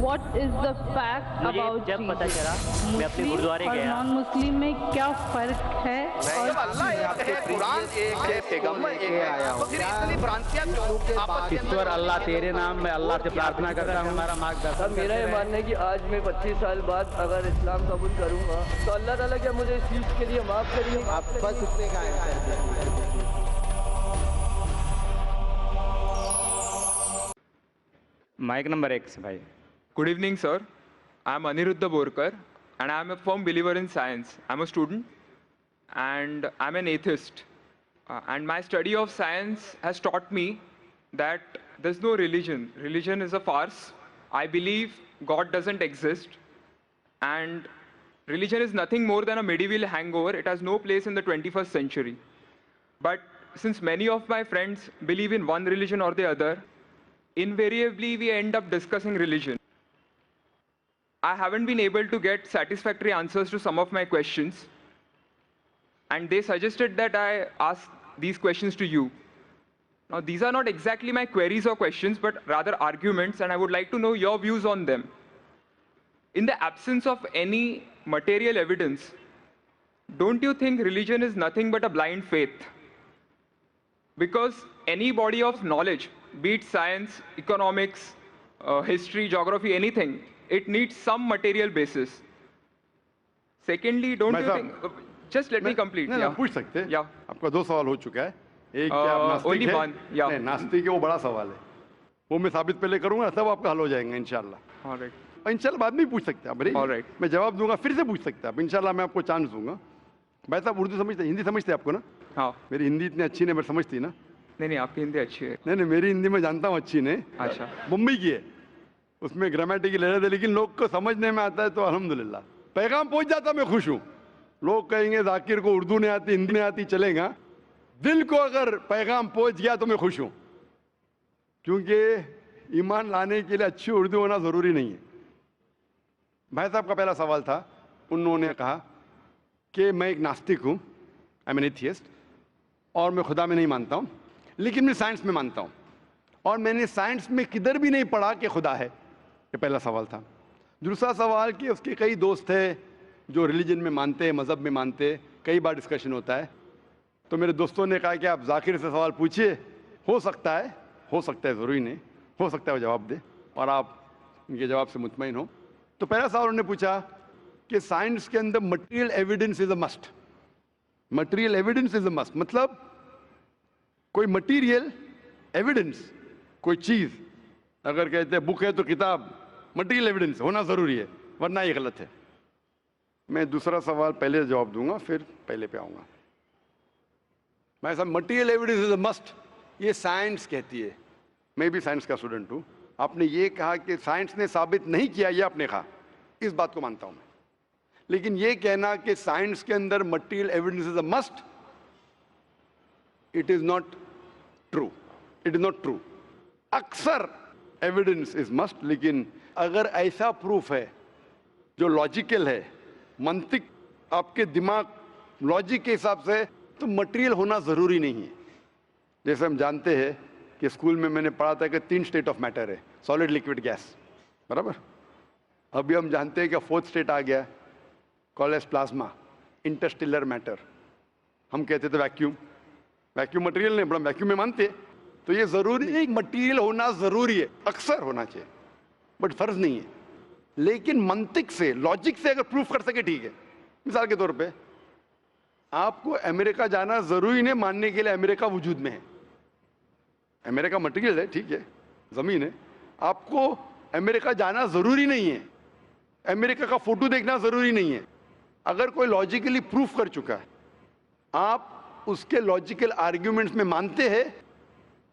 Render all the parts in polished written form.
What is the fact मुझे about जब पता चला मैं अपने मुस्लिम गुरुद्वारे और गया। नॉन मुस्लिम में क्या फर्क है? और अल्लाह एक है, कुरान एक है, पैगंबर एक है, तो फिर इतनी भ्रांतियां क्यों? आपस के ईश्वर अल्लाह तेरे नाम में अल्लाह से प्रार्थना करता हूँ हमारा मार्गदर्शन। मेरा ये मानना है कि आज मैं 25 साल बाद अगर इस्लाम कबूल करूंगा तो अल्लाह ताला क्या मुझे इस चीज़ के लिए माफ़ करिए। आप बस उतने का आंसर। माइक नंबर 1 से भाई। Good evening, sir. I'm Aniruddha Borkar, and I'm a firm believer in science. I'm a student, and I'm an atheist. And my study of science has taught me that there's no religion. Religion is a farce. I believe God doesn't exist, and religion is nothing more than a medieval hangover. It has no place in the 21st century. But since many of my friends believe in one religion or the other, invariably we end up discussing religion. I haven't been able to get satisfactory answers to some of my questions, and they suggested that I ask these questions to you. Now, these are not exactly my queries or questions, but rather arguments, and I would like to know your views on them. In the absence of any material evidence, don't you think religion is nothing but a blind faith? Because any body of knowledge, be it science, economics, history, geography, anything, it needs some material basis. Secondly, don't you think... Just let me complete. नहीं, Yeah. पूछ सकते हैं। Yeah. आपका 2 सवाल हो चुका है। एक क्या आप नास्तिक only है? one, yeah. नहीं, नास्तिक है वो बड़ा सवाल है। वो मैं साबित पहले करूंगा तब आपका हल हो जाएगा इंशाल्लाह। All right. इंशाल्लाह बाद में ही पूछ सकते हैं आप। All right. मैं जवाब दूंगा फिर से पूछ सकते हैं आप। इंशाल्लाह मैं आपको चांस दूंगा। भाई साहब उर्दू समझते हिंदी समझते आपको ना? हाँ। मेरी हिंदी इतनी अच्छी नहीं, मैं समझती ना? नहीं नहीं, आपकी हिंदी अच्छी है। नहीं, मेरी हिंदी मैं जानता हूँ अच्छी नहीं। अच्छा। मुंबई की है, उसमें ग्रामेटिकल एरर है, लेकिन लोग को समझने में आता है तो अल्हम्दुलिल्लाह। पैगाम पहुंच जाता, मैं खुश हूँ। लोग कहेंगे जाकिर को उर्दू नहीं आती, हिंदी नहीं आती, चलेगा। दिल को अगर पैगाम पहुंच गया तो मैं खुश हूँ, क्योंकि ईमान लाने के लिए अच्छी उर्दू होना ज़रूरी नहीं है। भाई साहब का पहला सवाल था, उन्होंने कहा कि मैं एक नास्तिक हूँ, आई एम एन एथियस्ट, और मैं खुदा में नहीं मानता हूँ, लेकिन मैं साइंस में मानता हूँ, और मैंने साइंस में किधर भी नहीं पढ़ा कि खुदा है। ये पहला सवाल था। दूसरा सवाल कि उसके कई दोस्त हैं जो रिलीजन में मानते हैं, मज़हब में मानते हैं, कई बार डिस्कशन होता है। तो मेरे दोस्तों ने कहा कि आप जाकिर से सवाल पूछिए, हो सकता है ज़रूरी नहीं, हो सकता है वो जवाब दे और आप उनके जवाब से मुतमईन हो। तो पहला सवाल उन्होंने पूछा कि साइंस के अंदर material evidence is a must. Material evidence is a must मतलब कोई मटेरियल एविडेंस, कोई चीज़ अगर कहते हैं बुक है तो किताब मटेरियल एविडेंस होना ज़रूरी है, वरना ये गलत है। मैं दूसरा सवाल पहले जवाब दूंगा, फिर पहले पे आऊँगा। मैं साहब material evidence is a must, ये साइंस कहती है। मैं भी साइंस का स्टूडेंट हूँ। आपने ये कहा कि साइंस ने साबित नहीं किया, ये आपने कहा, इस बात को मानता हूँ मैं। लेकिन ये कहना कि साइंस के अंदर material evidence is a must, it is not true, it is not true. अक्सर एविडेंस इज मस्ट, लेकिन अगर ऐसा प्रूफ है जो लॉजिकल है, मंतिक आपके दिमाग लॉजिक के हिसाब से, तो मटेरियल होना ज़रूरी नहीं है। जैसे हम जानते हैं कि स्कूल में मैंने पढ़ा था कि 3 स्टेट ऑफ मैटर है, सॉलिड, लिक्विड, गैस, बराबर। अभी हम जानते हैं कि 4th स्टेट आ गया, called as plasma, interstellar matter. हम कहते थे वैक्यूम, वैक्यूम मटेरियल नहीं, बड़ा वैक्यूम में मानते हैं। तो ये ज़रूरी नहीं, मटेरियल होना ज़रूरी है, अक्सर होना चाहिए, बट फ़र्ज़ नहीं है। लेकिन मंतिक से, लॉजिक से अगर प्रूफ कर सके ठीक है। मिसाल के तौर पे आपको अमेरिका जाना ज़रूरी नहीं मानने के लिए अमेरिका वजूद में है। अमेरिका मटेरियल है, ठीक है, ज़मीन है। आपको अमेरिका जाना ज़रूरी नहीं है, अमेरिका का फ़ोटो देखना ज़रूरी नहीं है। अगर कोई लॉजिकली प्रूफ कर चुका है, आप उसके लॉजिकल आर्ग्यूमेंट्स में मानते हैं,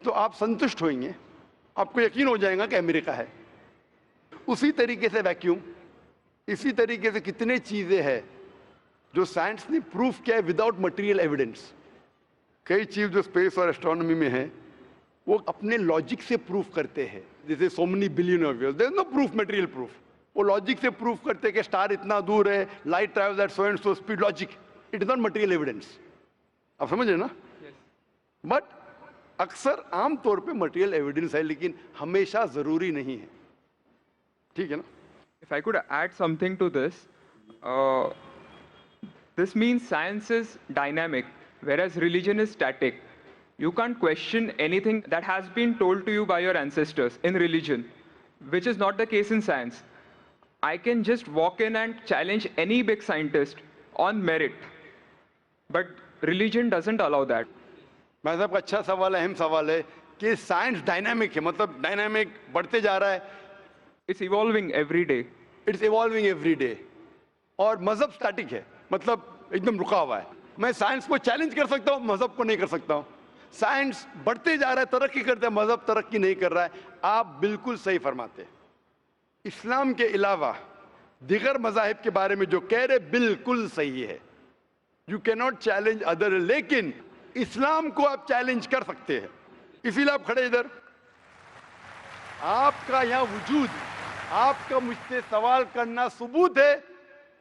तो आप संतुष्ट होंगे, आपको यकीन हो जाएगा कि अमेरिका है। उसी तरीके से वैक्यूम, इसी तरीके से कितने चीज़ें हैं जो साइंस ने प्रूफ किया है विदाउट मटेरियल एविडेंस। कई चीज़ जो स्पेस और एस्ट्रोनॉमी में है वो अपने लॉजिक से प्रूफ करते हैं, जैसे so many billion of years, there is no proof, material proof. वो लॉजिक से प्रूफ करते हैं कि स्टार इतना दूर है, light travels at so and so speed, logic, it is not material evidence. आप समझ रहे ना? बट अक्सर आम तौर पे मटेरियल एविडेंस है, लेकिन हमेशा ज़रूरी नहीं है। ठीक है ना? If I could add something to this, uh, this means science is dynamic, whereas religion is static. You can't question anything that has been told to you by your ancestors in religion, which is not the case in science. I can just walk in and challenge any big scientist on merit, but religion doesn't allow that. भाई साहब का अच्छा सवाल है, अहम सवाल है कि साइंस डायनामिक है, मतलब डायनामिक बढ़ते जा रहा है, It's evolving every day. It's evolving every day, और मजहब स्टैटिक है, मतलब एकदम रुका हुआ है. मैं साइंस को चैलेंज कर सकता हूँ, मजहब को नहीं कर सकता हूँ. साइंस बढ़ते जा रहा है, तरक्की करता है, मजहब तरक्की नहीं कर रहा है. आप बिल्कुल सही फरमाते हैं. इस्लाम के अलावा दिगर मजाहिब के बारे में जो कह रहे बिल्कुल सही है. You can not challenge other, लेकिन इस्लाम को आप चैलेंज कर सकते हैं. इसीलिए आप खड़े इधर, आपका यहाँ वजूद, आपका मुझसे सवाल करना सबूत है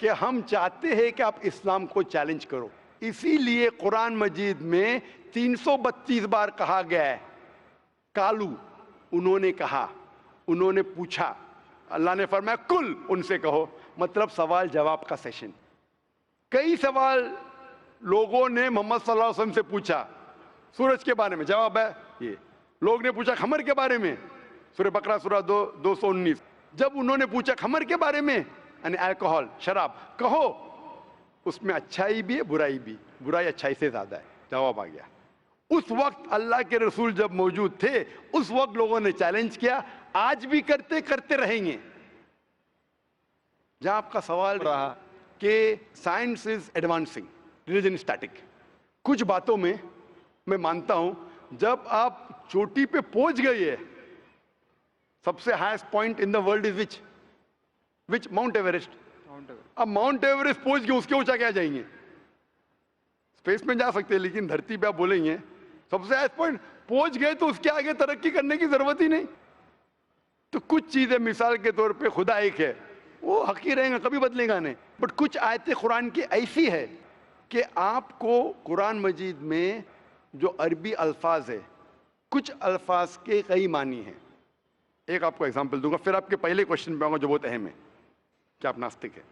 कि हम चाहते हैं कि आप इस्लाम को चैलेंज करो. इसीलिए कुरान मजीद में 332 बार कहा गया है कालू, उन्होंने कहा, उन्होंने पूछा. अल्लाह ने फरमाया कुल, उनसे कहो, मतलब सवाल जवाब का सेशन. कई सवाल लोगों ने मोहम्मद सल्लल्लाहु अलैहि वसल्लम से पूछा, सूरज के बारे में जवाब है ये. लोग ने पूछा खमर के बारे में, सूरह बकरा सूरह 219. जब उन्होंने पूछा खमर के बारे में, यानी अल्कोहल, शराब, कहो उसमें अच्छाई भी है बुराई भी, बुराई अच्छाई से ज्यादा है. जवाब आ गया. उस वक्त अल्लाह के रसूल जब मौजूद थे, उस वक्त लोगों ने चैलेंज किया, आज भी करते रहेंगे. जहां आपका सवाल रहा कि science is advancing, religion static, कुछ बातों में मैं मानता हूं. जब आप चोटी पे पहुंच गए है, सबसे highest point in the world is which mount Everest. अब माउंट एवरेस्ट पहुंच गए, उसके ऊंचा क्या जाएंगे? स्पेस में जा सकते हैं, लेकिन धरती पे आप बोलेंगे सबसे हाईएस्ट पॉइंट पहुंच गए तो उसके आगे तरक्की करने की जरूरत ही नहीं. तो कुछ चीजें, मिसाल के तौर पे खुदा एक है, वो हक ही रहेगा, कभी बदलेगा नहीं. बट कुछ आयतें कुरान की ऐसी है कि आपको कुरान मजीद में जो अरबी अल्फाज है, कुछ अल्फाज के कई मानी हैं. एक आपको एग्जांपल दूंगा, फिर आपके पहले क्वेश्चन पे आऊंगा जो बहुत अहम है कि आप नास्तिक है.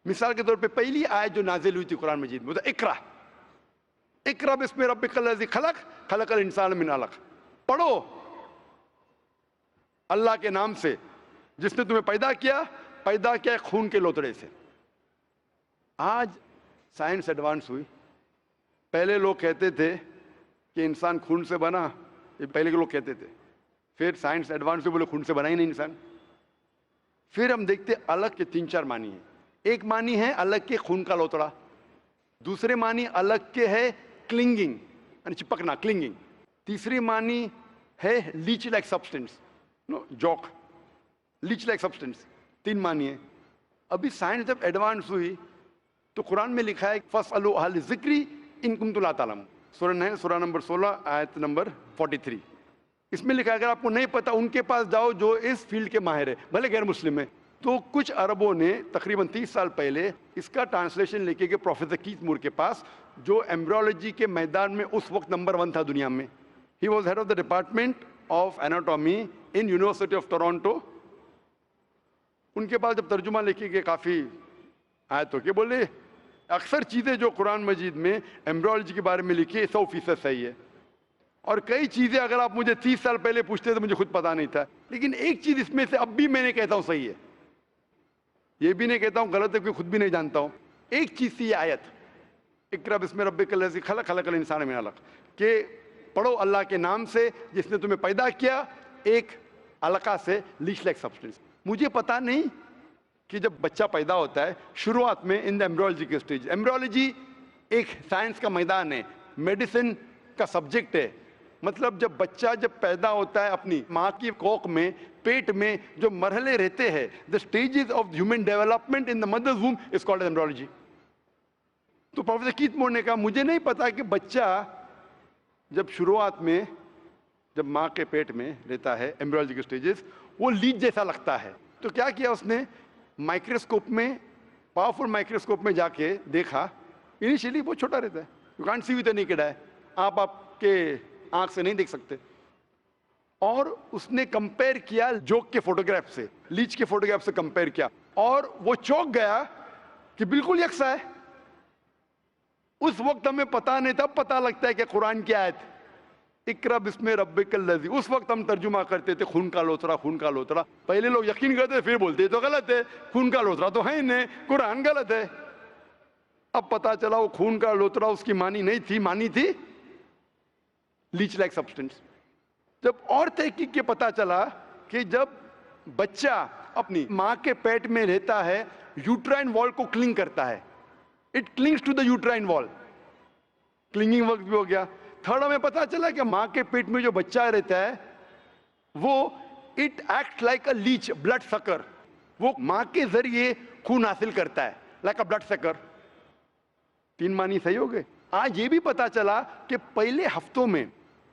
मिसाल के तौर पे पहली आयत जो नाजिल हुई थी कुरान मजीद में, इकरा इकरा बिस्मि रब्बिकल लज़ी खलक खलकल इंसान मिन अलक. पढ़ो अल्लाह के नाम से जिसने तुम्हें पैदा किया खून के लोतड़े से. आज साइंस एडवांस हुई. पहले लोग कहते थे कि इंसान खून से बना, ये पहले के लोग कहते थे. फिर साइंस एडवांस हुई, बोले खून से बना ही नहीं इंसान. फिर हम देखते अलग के 3-4 मानी है. एक मानी है अलग के खून का लोतड़ा, दूसरे मानी अलग के है क्लिंगिंग, यानी चिपकना, क्लिंगिंग. तीसरी मानी है leech like substance, no joke, leech like substance. 3 मानी है. अभी साइंस जब एडवांस हुई तो कुरान में लिखा है फस्अलू अहल ज़िक्री इन कुंतुम ला तालमून. सूरह नंबर 16 आयत नंबर 43. इसमें लिखा है अगर आपको नहीं पता उनके पास जाओ जो इस फील्ड के माहिर है, भले गैर मुस्लिम है. तो कुछ अरबों ने तकरीबन 30 साल पहले इसका ट्रांसलेशन लेके गए प्रोफेसर कीथ मूर के पास, जो एम्ब्रियोलॉजी के मैदान में उस वक्त नंबर 1 था दुनिया में. He was head of the department of anatomy in university of Toronto. उनके पास जब तर्जुमा लेके गए काफ़ी आयतों के, बोले अक्सर चीज़ें जो कुरान मजीद में एम्ब्रियोलॉजी के बारे में लिखी है 100% सही है, और कई चीज़ें अगर आप मुझे 30 साल पहले पूछते तो मुझे खुद पता नहीं था. लेकिन एक चीज़ इसमें से अब भी मैंने कहता हूँ सही है, ये भी नहीं कहता हूँ गलत है, क्योंकि खुद भी नहीं जानता हूँ. एक चीज़ थी ये आयत इकरा बिस्मि रब्बिकल लज़ी खलक खलकल इंसान मिन अलक, कि पढ़ो अल्लाह के नाम से जिसने तुम्हें पैदा किया एक अलका से, लीच लाइक सब्सटेंस. मुझे पता नहीं कि जब बच्चा पैदा होता है शुरुआत में इन द एम्ब्रियोलॉजी के स्टेज, एम्ब्रियोलॉजी एक साइंस का मैदान है, मेडिसिन का सब्जेक्ट है. मतलब जब बच्चा जब पैदा होता है अपनी माँ की कोख में, पेट में जो मरहले रहते हैं, the stages of human development in the mother's womb is called embryology. तो प्रोफेसर कीथ मूर ने कहा मुझे नहीं पता कि बच्चा जब शुरुआत में जब माँ के पेट में रहता है, एम्ब्रियोलॉजी के स्टेजेस, वो लीच जैसा लगता है. तो क्या किया उसने, माइक्रोस्कोप में, पावरफुल माइक्रोस्कोप में जाके देखा. इनिशियली बहुत छोटा रहता है, you can't see with the naked eye, आप आपके आंख से नहीं देख सकते. और उसने कंपेयर किया जोक के फोटोग्राफ से, लीच के फोटोग्राफ से कंपेयर किया, और वो चौंक गया कि बिल्कुल यकसा है। उस वक्त हमें पता नहीं था, पता लगता है कि कुरान की आयत इकरा बिस्मे रब्बिकल लज़ी, उस वक्त हम तर्जुमा करते थे खून का लोथरा, खून का लोथरा। पहले लोग यकीन करते फिर बोलते तो गलत है, खून का लोथरा तो है ही नहीं, कुरान गलत है। अब पता चला वो खून का लोथरा उसकी मानी नहीं थी, मानी थी लीच लाइक सब्सटेंस। जब और तहकीक के पता चला कि जब बच्चा अपनी मां के पेट में रहता है, यूट्राइन वॉल को क्लिंग करता है, it clings to the uterine wall, clinging work भी हो गया। थर्ड हमें पता चला कि मां के पेट में जो बच्चा रहता है वो it act like a leech, blood sucker, वो मां के जरिए खून हासिल करता है, लाइक अ ब्लड सकर। 3 मानी सही हो गए। आज ये भी पता चला कि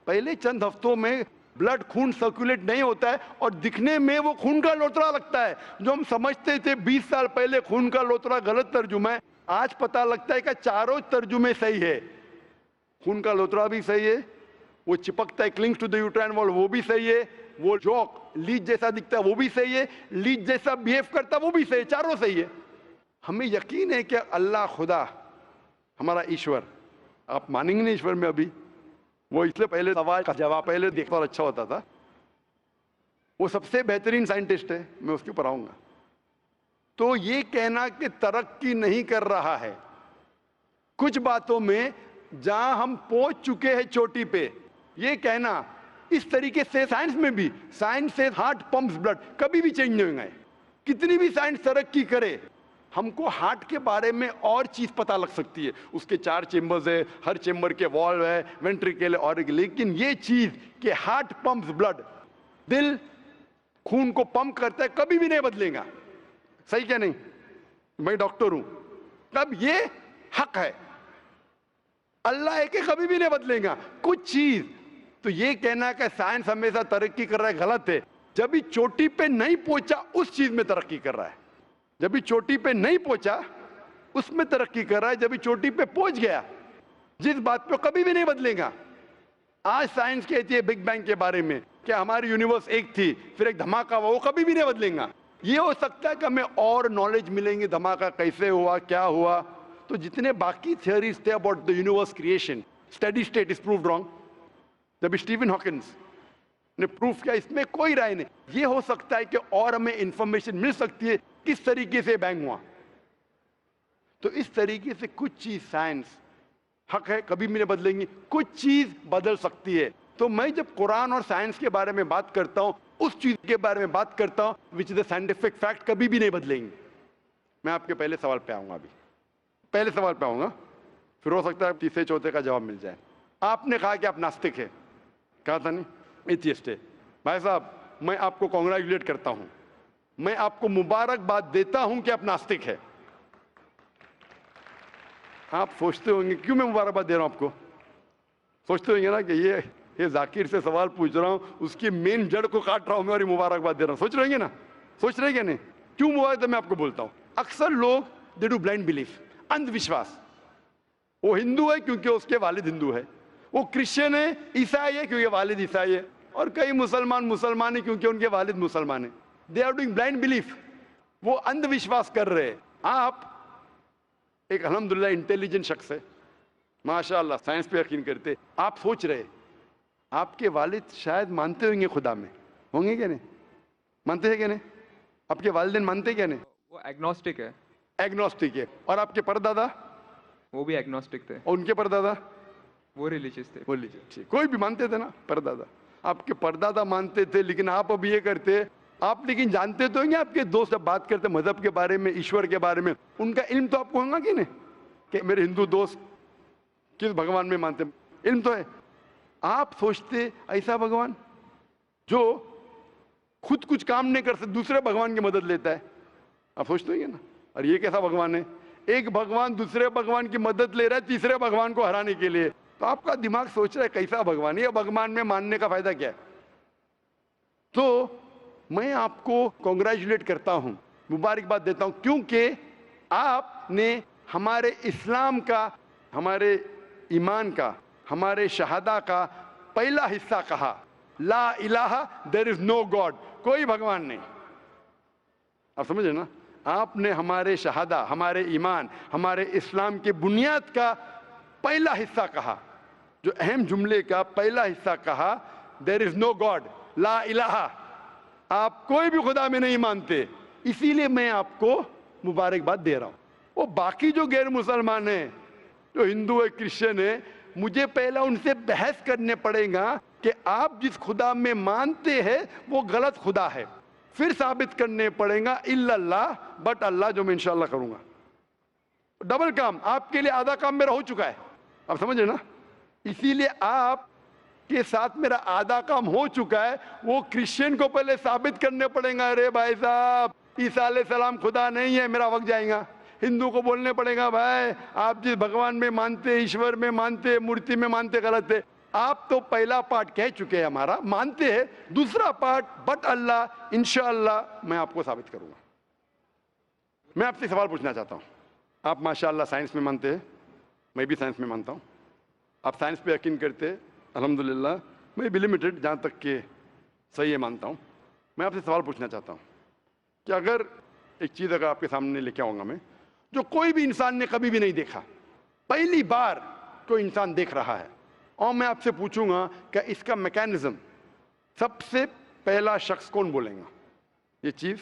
पहले चंद हफ्तों में ब्लड खून सर्कुलेट नहीं होता है और दिखने में वो खून का लोथरा लगता है। जो हम समझते थे 20 साल पहले खून का लोथरा गलत तर्जुमा है, आज पता लगता है कि चारों तर्जुमे सही है। खून का लोथरा भी सही है, वो चिपकता है clings to the uterine wall वो भी सही है, वो जॉक लीच जैसा दिखता है वो भी सही है, लीच जैसा बिहेव करता है वो भी सही है, चारों सही है। हमें यकीन है कि अल्लाह खुदा हमारा ईश्वर, आप मानेंगे नहीं ईश्वर में अभी, वो इसलिए पहले सवाल का जवाब पहले देखता और अच्छा होता था, वो सबसे बेहतरीन साइंटिस्ट है, मैं उसके ऊपर आऊंगा। तो ये कहना कि तरक्की नहीं कर रहा है, कुछ बातों में जहां हम पहुंच चुके हैं चोटी पे, ये कहना इस तरीके से साइंस में भी, साइंस से हार्ट पंप्स ब्लड, कभी भी चेंज नहीं होंगे। कितनी भी साइंस तरक्की करे, हमको हार्ट के बारे में और चीज पता लग सकती है, उसके 4 चेंबर्स है, हर चेंबर के वॉल्व है, वेंट्रिकल और, लेकिन ये चीज कि हार्ट पंप्स ब्लड, दिल खून को पंप करता है, कभी भी नहीं बदलेगा। सही क्या नहीं? मैं डॉक्टर हूं, तब ये हक है, अल्लाह है कि कभी भी नहीं बदलेगा कुछ चीज। तो ये कहना कि साइंस हमेशा तरक्की कर रहा है गलत है। जब भी चोटी पे नहीं पहुंचा उस चीज में तरक्की कर रहा है, जब भी चोटी पे नहीं पहुंचा उसमें तरक्की कर रहा है, जब भी चोटी पे पहुंच गया जिस बात पे कभी भी नहीं बदलेगा। आज साइंस कहती है बिग बैंग के बारे में कि हमारी यूनिवर्स एक थी फिर एक धमाका हुआ, वो कभी भी नहीं बदलेगा। ये हो सकता है कि हमें और नॉलेज मिलेंगे, धमाका कैसे हुआ, क्या हुआ। तो जितने बाकी थियोरीज थे about the universe creation, steady state is proved wrong. जब स्टीवन हॉकिंस ने प्रूफ किया, इसमें कोई राय नहीं। ये हो सकता है कि और हमें इंफॉर्मेशन मिल सकती है किस तरीके से बैंग हुआ। तो इस तरीके से कुछ चीज साइंस हक है, कभी भी नहीं बदलेंगी, कुछ चीज बदल सकती है। तो मैं जब कुरान और साइंस के बारे में बात करता हूं, उस चीज के बारे में बात करता हूं which is the scientific fact, कभी भी नहीं बदलेंगे। मैं आपके पहले सवाल पे आऊंगा, अभी पहले सवाल पे आऊंगा, फिर हो सकता है तीसरे चौथे का जवाब मिल जाए। आपने कहा कि आप नास्तिक है, कहा था नहीं, एथियस्ट है। भाई साहब, मैं आपको कॉन्ग्रेचुलेट करता हूं, मैं आपको मुबारकबाद देता हूं कि आप नास्तिक है। आप सोचते होंगे क्यों मैं मुबारकबाद दे रहा हूं आपको, सोचते होंगे ना कि ये जाकिर से सवाल पूछ रहा हूं, उसकी मेन जड़ को काट रहा हूं मैं और मुबारकबाद दे रहा हूं। सोच रहे ना, सोच रहे क्या नहीं? क्यों मुबारक मैं आपको बोलता हूं। अक्सर लोग दे डू ब्लाइंड बिलीफ, अंधविश्वास। वो हिंदू है क्योंकि उसके वालिद हिंदू है, वो क्रिश्चियन है, ईसाई है क्योंकि वालिद ईसाई है, और कई मुसलमान है क्योंकि उनके वालिद मुसलमान है। They are doing blind belief, वो अंधविश्वास कर रहे हैं। आप एक अल्हम्दुलिल्लाह इंटेलिजेंट शख्स है, माशाअल्लाह, साइंस पे यकीन करते। आप सोच रहे आपके वालिद शायद मानते होंगे खुदा में, होंगे क्या नहीं? मानते हैं क्या नहीं? आपके वालिदैन मानते क्या नहीं? वो एग्नोस्टिक है। एग्नोस्टिक है। और आपके परदादा? वो भी एग्नोस्टिक थे। और उनके परदादा? वो रिलीजियस थे। वो रिलीजियस, कोई भी मानते थे ना, परदादा। आपके परदादा मानते थे, लेकिन आप अब ये करते, आप लेकिन जानते तो होंगे, आपके दोस्त जब बात करते मजहब के बारे में, ईश्वर के बारे में, उनका इल्म तो आपको होगा कि नहीं, कि मेरे हिंदू दोस्त किस भगवान में मानते, इल्म तो है। आप सोचते ऐसा भगवान जो खुद कुछ काम नहीं कर सकते, दूसरे भगवान की मदद लेता है, आप सोचते होंगे ना, और ये कैसा भगवान है? एक भगवान दूसरे भगवान की मदद ले रहा है तीसरे भगवान को हराने के लिए। तो आपका दिमाग सोच रहा है कैसा भगवान है, ये भगवान में मानने का फायदा क्या है? तो मैं आपको कॉन्ग्रेचुलेट करता हूं, मुबारकबाद देता हूं, क्योंकि आपने हमारे इस्लाम का, हमारे ईमान का, हमारे शहादा का पहला हिस्सा कहा, ला इलाहा, देयर इज नो गॉड, कोई भगवान नहीं। आप समझे ना? आपने हमारे शहादा, हमारे ईमान, हमारे इस्लाम के बुनियाद का पहला हिस्सा कहा, जो अहम जुमले का पहला हिस्सा कहा, देयर इज नो गॉड, ला इलाहा, आप कोई भी खुदा में नहीं मानते, इसीलिए मैं आपको मुबारकबाद दे रहा हूं। वो बाकी जो गैर मुसलमान हैं, जो हिंदू है, क्रिश्चियन है, मुझे पहला उनसे बहस करने पड़ेगा कि आप जिस खुदा में मानते हैं वो गलत खुदा है, फिर साबित करने पड़ेगा इल्लल्लाह, बट अल्लाह, जो मैं इंशाल्लाह करूंगा। डबल काम, आपके लिए आधा काम मेरा हो चुका है, आप समझे ना? इसीलिए आप के साथ मेरा आधा काम हो चुका है, वो क्रिश्चियन को पहले साबित करने पड़ेगा, अरे भाई साहब ईसा अलैहिस्सलाम खुदा नहीं है, मेरा वक्त जाएगा। हिंदू को बोलने पड़ेगा, भाई आप जिस भगवान में मानते, ईश्वर में मानते, मूर्ति में मानते, गलत है। आप तो पहला पार्ट कह चुके हैं हमारा, मानते हैं, दूसरा पार्ट बट अल्लाह, इंशाअल्लाह मैं आपको साबित करूंगा। मैं आपसे सवाल पूछना चाहता हूं, आप माशाअल्लाह साइंस में मानते हैं, मैं भी साइंस में मानता हूं, आप साइंस पे यकीन करते हैं, अल्हम्दुलिल्लाह, मैं भी लिमिटेड जहां तक के सही है मानता हूं। मैं आपसे सवाल पूछना चाहता हूं कि अगर एक चीज अगर आपके सामने लेके आऊंगा मैं, जो कोई भी इंसान ने कभी भी नहीं देखा, पहली बार कोई इंसान देख रहा है, और मैं आपसे पूछूंगा कि इसका मैकेनिज्म, सबसे पहला शख्स कौन बोलेगा? ये चीज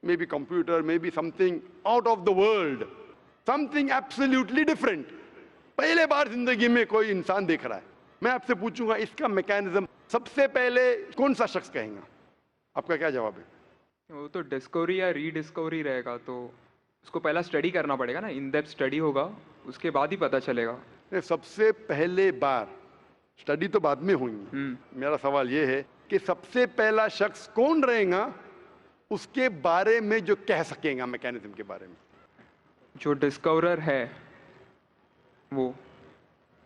may be computer, may be something out of the world, something absolutely different, पहले बार जिंदगी में कोई इंसान देख रहा है। मैं आपसे पूछूंगा इसका मैकेनिज्म सबसे पहले कौन सा शख्स कहेगा? आपका क्या जवाब है? वो तो डिस्कवरी या रीडिस्कवरी रहेगा, तो उसको पहला स्टडी करना पड़ेगा ना, इन डेप्थ स्टडी होगा, उसके बाद ही पता चलेगा। सबसे पहले बार, स्टडी तो बाद में हुई। मेरा सवाल ये है कि सबसे पहला शख्स कौन रहेगा उसके बारे में जो कह सकेगा मैकेनिज्म के बारे में? जो डिस्कवरर है, वो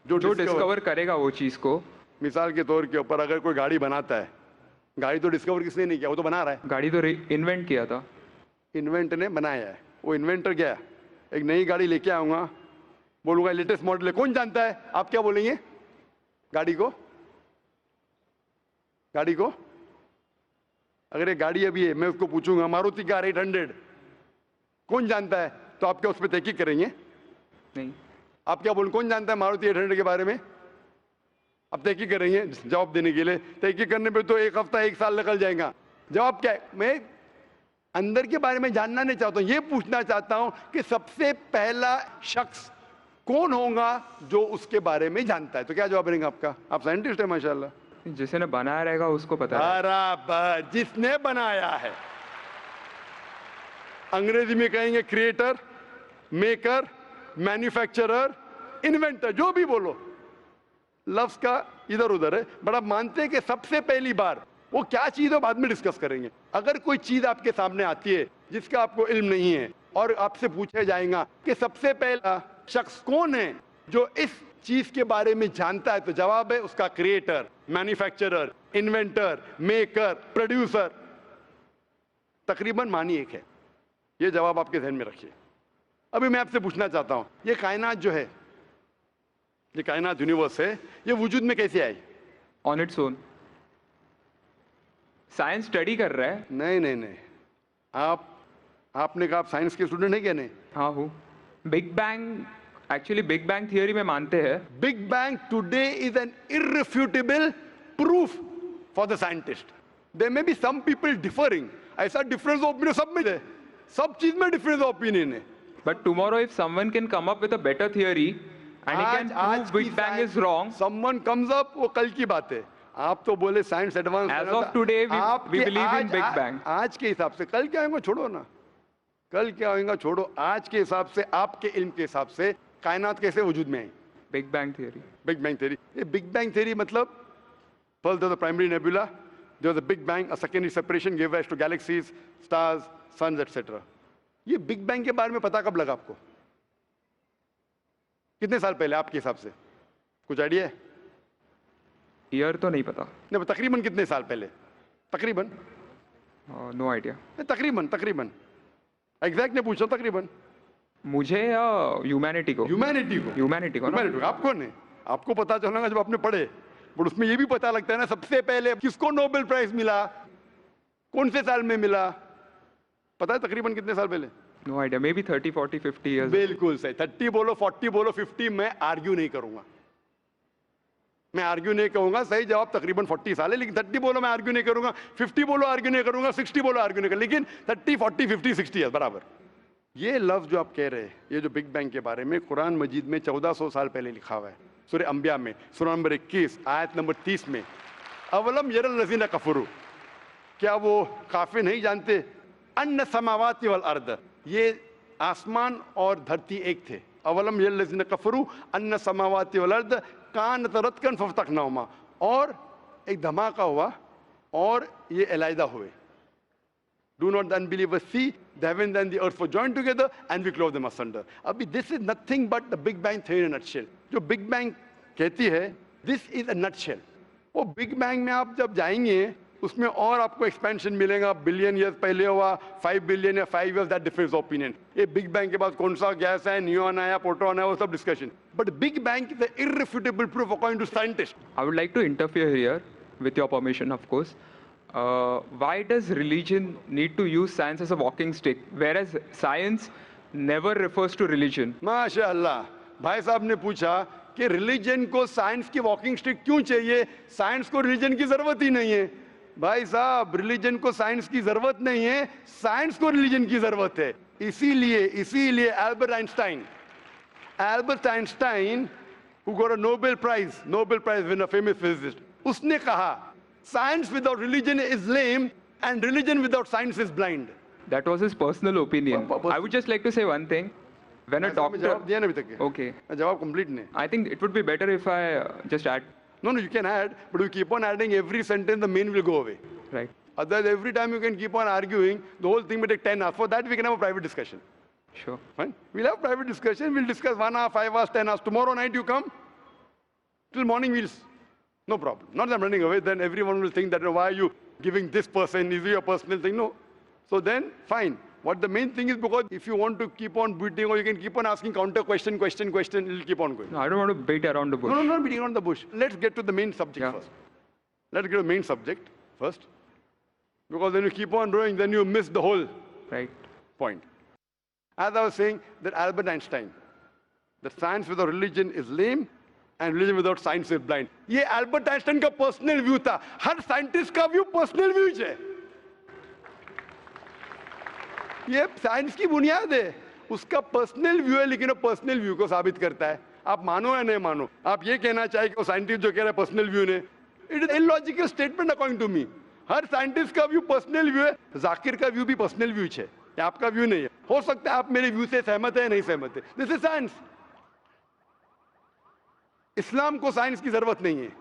जो डिस्कवर करेगा वो चीज को। मिसाल के तौर के ऊपर अगर कोई गाड़ी बनाता है, गाड़ी तो डिस्कवर किसने नहीं किया, वो तो बना रहा है। गाड़ी तो इन्वेंट किया था, इन्वेंट ने बनाया है। वो इन्वेंटर गया, एक नई गाड़ी लेके आऊंगा, बोलूंगा लेटेस्ट मॉडल है, कौन जानता है? आप क्या बोलेंगे? गाड़ी को, गाड़ी को अगर ये गाड़ी अभी है, मैं उसको पूछूंगा मारुति कार 800 कौन जानता है, तो आप क्या उस पर तहकीक करेंगे? नहीं। आप क्या बोलेंगे, कौन जानता है मारुति 800 के बारे में? आप तहकीक करेंगे जवाब देने के लिए? तहकीक करने पे तो एक हफ्ता, एक साल निकल जाएगा। जवाब क्या है? मैं अंदर के बारे में जानना नहीं चाहता हूं, ये पूछना चाहता हूं कि सबसे पहला शख्स कौन होगा जो उसके बारे में जानता है। तो क्या जवाब रहेगा आपका? आप साइंटिस्ट है माशाल्लाह। जिसने बनाया रहेगा उसको पता है। बराबर, जिसने बनाया है। अंग्रेजी में कहेंगे क्रिएटर, मेकर, मैन्युफैक्चरर, इन्वेंटर, जो भी बोलो, लफ्ज का इधर उधर है, बट आप मानते हैं कि सबसे पहली बार वो क्या चीज है बाद में डिस्कस करेंगे। अगर कोई चीज आपके सामने आती है जिसका आपको इल्म नहीं है और आपसे पूछा जाएगा कि सबसे पहला शख्स कौन है जो इस चीज के बारे में जानता है, तो जवाब है उसका creator, manufacturer, inventor, maker, producer. तकरीबन मानी एक है। ये जवाब आपके ध्यान में रखिए। अभी मैं आपसे पूछना चाहता हूं, ये कायनात जो है, ये कायनात यूनिवर्स है, ये वजूद में कैसे आई? On its own. Science study कर रहा है। नहीं नहीं नहीं, आपने कहा आप साइंस के स्टूडेंट हैं क्या? नहीं। हाँ हूँ। Big bang, actually big bang theory में मानते हैं। Big bang today is an irrefutable proof for the scientist. There may be some people differing, ऐसा डिफरेंस ऑफ ओपिनियन सब में है, सब चीज में डिफरेंस ऑफ ओपिनियन है। But tomorrow if someone can come up with a better theory and he can prove big bang is wrong, someone comes up, वो कल की बात है। आप तो बोले science advance, as of today we believe in Big Bang. आज के हिसाब से, कल क्या होगा छोड़ो ना, कल क्या होगा छोड़ो, आज के हिसाब से, आपके इल्म के हिसाब से कायनात कैसे वजूद में आई? Big bang theory. Big bang theory. ये बिग बैंग थियरी मतलब first there was the primary nebula, there was a big bang, a secondary separation give rise to galaxies, stars, suns etcetera. ये बिग बैंग के बारे में पता कब लगा आपको? कितने साल पहले आपके हिसाब से? कुछ आइडिया है? ईयर तो नहीं पता। नहीं, तकरीबन कितने साल पहले? तकरीबन? No idea. तकरीबन, तकरीबन एग्जैक्ट नहीं पूछा, तकरीबन। मुझे या ह्यूमैनिटी को? ह्यूमैनिटी को। ह्यूमैनिटी को। ह्यूमैनिटी को। आप कौन है? आपको पता चलेगा जब आपने पढ़े बट उसमें ये भी पता लगता है ना सबसे पहले किसको नोबेल प्राइज मिला, कौन से साल में मिला, पता है तकरीबन कितने साल पहले? No idea. Maybe 30, 40, 50 years. बिल्कुल सही। 30 बोलो, 40 बोलो, 50, मैं आर्ग्यू नहीं करूंगा, मैं आर्ग्यू नहीं कहूंगा। सही जवाब तकरीबन 40 साल है, लेकिन 30 बोलो मैं आर्ग्यू नहीं करूंगा, 50 बोलो आर्ग्यू नहीं करूंगा, 60 बोलो आर्ग्यू नहीं करूंगा, लेकिन 30, 40, 50, 60 ईयर्स बराबर। ये लफ्ज जो आप कह रहे हैं, ये जो बिग बैंग के बारे में कुरान मजीद में 1400 साल पहले लिखा हुआ है, सूरह अंबिया में सूरह नंबर 21 आयत नंबर 30 में, अवलम यरल लज़ीना कफरू, क्या वो काफिर नहीं जानते, अन्ना समावाति वल अर्द, ये आसमान और धरती एक थे। अवलम यरल लज़ीना कफरू अन्ना समावाति वल अर्द कान तरतकन फफ्तकनाहुमा, और एक धमाका हुआ और ये अलहदा हुए। Do not the unbelievers see the heavens and the earth were joined together and we clove them asunder. अभी this is nothing but the Big Bang theory in a nutshell. जो Big Bang कहती है, this is a nutshell. वो Big Bang में आप जब जाएंगे उसमें और आपको एक्सपेंशन मिलेगा, बिलियन ईयर्स पहले हुआ, 5 बिलियन या 5 ईयर्स, दैट डिफरेंस ओपिनियन। ये बिग बैंग के बाद कौन सा गैस है, न्यूट्रॉन आया, प्रोटॉन है, वो सब discussion, but big bang is the irrefutable proof according to scientist. I would like to interfere here, with your permission, of course. Why does religion need to use science as a walking stick, whereas science never refers to religion? माशाअल्लाह, भाई साहब ने पूछा कि religion को science की walking stick क्यों चाहिए, साइंस को रिलीजन की जरूरत ही नहीं है। भाई साहब, रिलीजन को साइंस की जरूरत नहीं है, साइंस को रिलीजन की जरूरत है। इसीलिए Albert Einstein who got a Nobel Prize winner, famous physicist, उसने कहा science without religion is lame and religion without science is blind. That was his personal opinion. I would just like to say one thing. When a doctor, जवाब दिया ना अभी तक? okay, जवाब complete नहीं। I think it would be better if I just add. No, you can add, but you keep on adding every sentence, the main will go away. Right. Otherwise, every time you can keep on arguing, the whole thing will take 10 hours. For that, we can have a private discussion. Sure. Fine? We'll have private discussion. We'll discuss 1 hour, 5 hours, 10 hours. Tomorrow night you come. Till morning no problem. Not that I'm running away. Then everyone will think that, why are you giving this person? Is it your personal thing? No. So then, fine. What the main thing is, because if you want to keep on beating, or you can keep on asking counter question, it'll keep on going. No, I don't want to beat around the bush. No, not beating around the bush. Let's get to the main subject first. Let's get to the main subject first. Because when you keep on growing, then you miss the whole point. As I was saying, that Albert Einstein, that science without religion is lame and religion without science is blind. ये Albert Einstein का personal view था. हर scientist का view personal view है. ये science की बुनियाद है, उसका पर्सनल व्यू है, लेकिन वो पर्सनल व्यू को साबित करता है। आप मानो या नहीं मानो, आप ये कहना चाहिए कि वो साइंटिस्ट जो कह रहा है पर्सनल व्यू ने, it is illogical statement according to me. हर साइंटिस्ट का व्यू पर्सनल व्यू है, जाकिर का व्यू भी पर्सनल व्यू है, आपका व्यू नहीं है। हो सकता है आप मेरे व्यू से सहमत है, नहीं सहमत है, दिस इज साइंस। इस्लाम को साइंस की जरूरत नहीं है।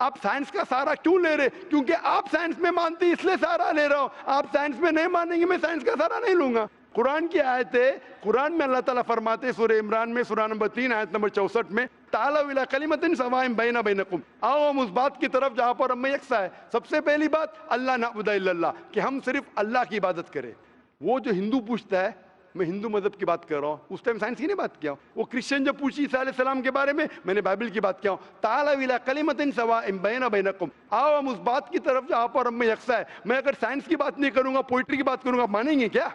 आप साइंस का सहारा क्यों ले रहे? क्योंकि आप साइंस में मानते हैं, इसलिए सहारा ले रहा हूं। आप साइंस में नहीं मानेंगे, मैं साइंस का सहारा नहीं लूंगा। कुरान की आयत है, कुरान में अल्लाह ताला फरमाते हैं सूरह इमरान में सूरह नंबर 3 आयत नंबर 64 में, ताला इला कलिमतिन सवाइन बैना बैनकुम, आओ हम उस बात की तरफ जहां पर हम में यकसा है। सबसे पहली बात, अल्लाह नअबुद इल्लल्लाह, कि हम सिर्फ अल्लाह की इबादत करें। वो जो हिंदू पूछता है, मैं हिंदू मजहब की बात कर रहा हूँ, उस टाइम साइंस की नहीं बात किया। वो क्रिश्चियन जब पूछी ईसा अलैहिस्सलाम के बारे में, मैंने बाइबल की बात किया। ताला इला कलिमतिन सवाइन बैना बैनकुम, आओ हम उस बात की तरफ जहां पर हम में यकसा है। मैं अगर साइंस की बात नहीं करूंगा, पोइट्री की बात करूंगा, मानेंगे क्या?